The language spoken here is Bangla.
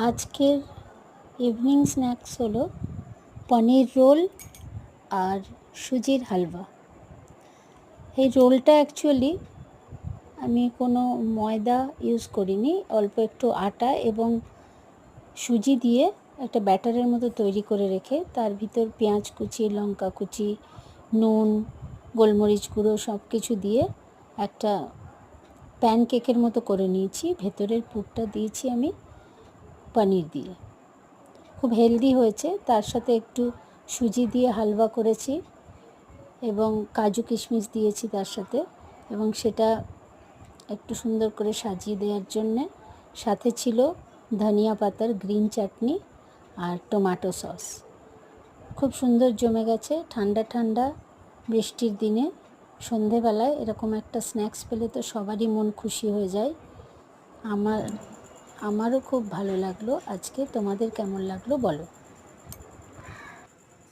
আজকের ইভিনিং স্ন্যাক্স হলো পনির রোল আর সুজির হালুয়া। এই রোলটা অ্যাকচুয়ালি আমি কোনো ময়দা ইউজ করিনি, অল্প একটু আটা এবং সুজি দিয়ে একটা ব্যাটারের মতো তৈরি করে রেখে তার ভিতর পেঁয়াজ কুচি, লঙ্কা কুচি, নুন, গোলমরিচ গুঁড়ো সব কিছু দিয়ে একটা প্যানকেকের মতো করে নিয়েছি। ভেতরের পুরটা দিয়েছি আমি পনির দিয়ে, খুব হেলদি হয়েছে। তার সাথে একটু সুজি দিয়ে হালুয়া করেছি এবং কাজু কিশমিশ দিয়েছি তার সাথে, এবং সেটা একটু সুন্দর করে সাজিয়ে দেওয়ার জন্যে সাথে ছিল ধনিয়া পাতার গ্রিন চাটনি আর টমেটো সস। খুব সুন্দর জমে গেছে। ঠান্ডা ঠান্ডা বৃষ্টির দিনে সন্ধেবেলায় এরকম একটা স্ন্যাক্স পেলে তো সবারই মন খুশি হয়ে যায়। আমারও খুব ভালো লাগলো আজকে। তোমাদের কেমন লাগলো বলো।